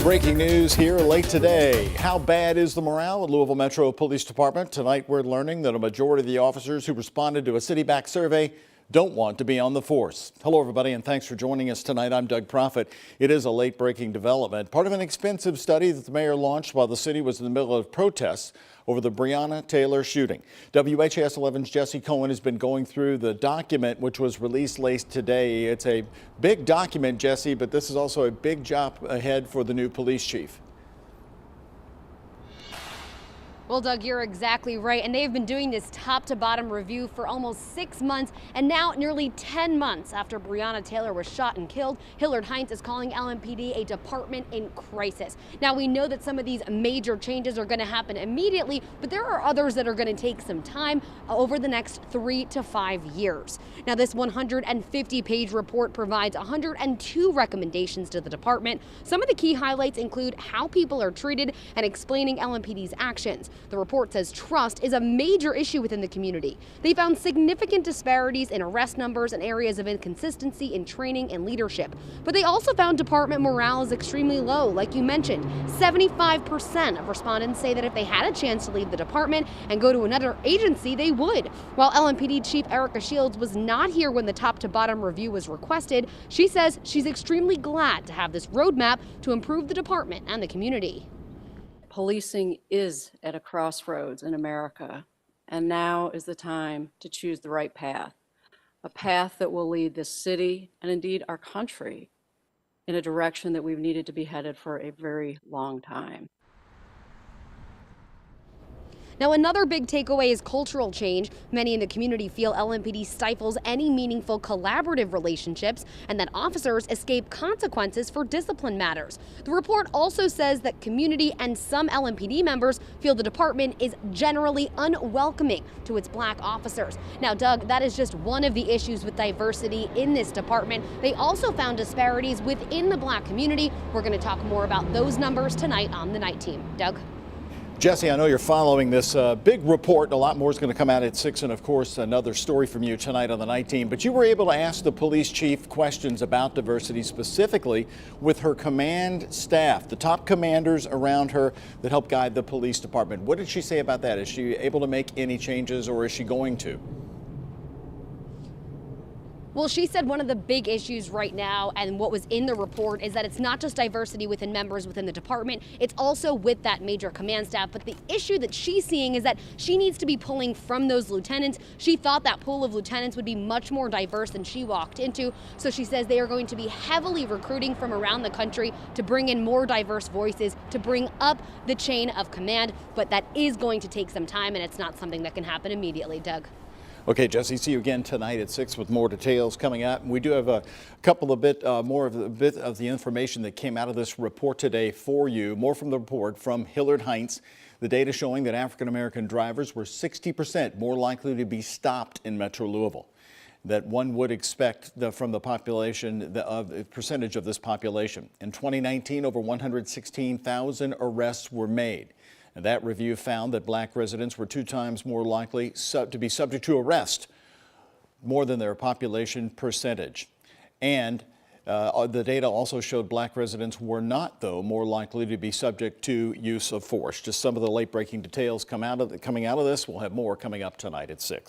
Breaking news here late today. How bad is the morale at Louisville Metro Police Department? Tonight we're learning that a majority of the officers who responded to a city-backed survey don't want to be on the force. Hello everybody and thanks for joining us tonight. I'm Doug Proffitt. It is a late breaking development, part of an expensive study that the mayor launched while the city was in the middle of protests over the Breonna-Taylor shooting. WHAS 11's Jesse Cohen has been going through the document which was released late today. It's a big document, Jesse, but this is also a big job ahead for the new police chief. Well, Doug, you're exactly right. And they've been doing this top to bottom review for almost 6 months. And now nearly 10 months after Breonna Taylor was shot and killed, Hilliard Heinz is calling LMPD a department in crisis. Now, we know that some of these major changes are going to happen immediately, but there are others that are going to take some time over the next 3 to 5 years. Now, this 150-page report provides 102 recommendations to the department. Some of the key highlights include how people are treated and explaining LMPD's actions. The report says trust is a major issue within the community. They found significant disparities in arrest numbers and areas of inconsistency in training and leadership. But they also found department morale is extremely low. Like you mentioned, 75% of respondents say that if they had a chance to leave the department and go to another agency, they would. While LMPD Chief Erica Shields was not here when the top to bottom review was requested, she says she's extremely glad to have this roadmap to improve the department and the community. Policing is at a crossroads in America, and now is the time to choose the right path, a path that will lead this city and indeed our country in a direction that we've needed to be headed for a very long time. Now, another big takeaway is cultural change. Many in the community feel LMPD stifles any meaningful collaborative relationships and that officers escape consequences for discipline matters. The report also says that community and some LMPD members feel the department is generally unwelcoming to its black officers. Now, Doug, that is just one of the issues with diversity in this department. They also found disparities within the black community. We're going to talk more about those numbers tonight on the Night Team. Doug? Jesse, I know you're following this big report. A lot more is going to come out at 6, and of course another story from you tonight on the Night Team. But you were able to ask the police chief questions about diversity, specifically with her command staff, the top commanders around her that help guide the police department. What did she say about that? Is she able to make any changes, or is she going to? Well, she said one of the big issues right now and what was in the report is that it's not just diversity within members within the department, it's also with that major command staff. But the issue that she's seeing is that she needs to be pulling from those lieutenants. She thought that pool of lieutenants would be much more diverse than she walked into. So she says they are going to be heavily recruiting from around the country to bring in more diverse voices, to bring up the chain of command. But that is going to take some time, and it's not something that can happen immediately, Doug. Okay, Jesse, see you again tonight at 6 with more details coming out. We do have a couple of more of the information that came out of this report today for you. More from the report from Hilliard Heinz. The data showing that African-American drivers were 60% more likely to be stopped in Metro Louisville. That one would expect from the population, the percentage of this population. In 2019, over 116,000 arrests were made. And that review found that black residents were 2 times more likely to be subject to arrest, more than their population percentage. And the data also showed black residents were not, though, more likely to be subject to use of force. Just some of the late-breaking details coming out of this. We'll have more coming up tonight at 6.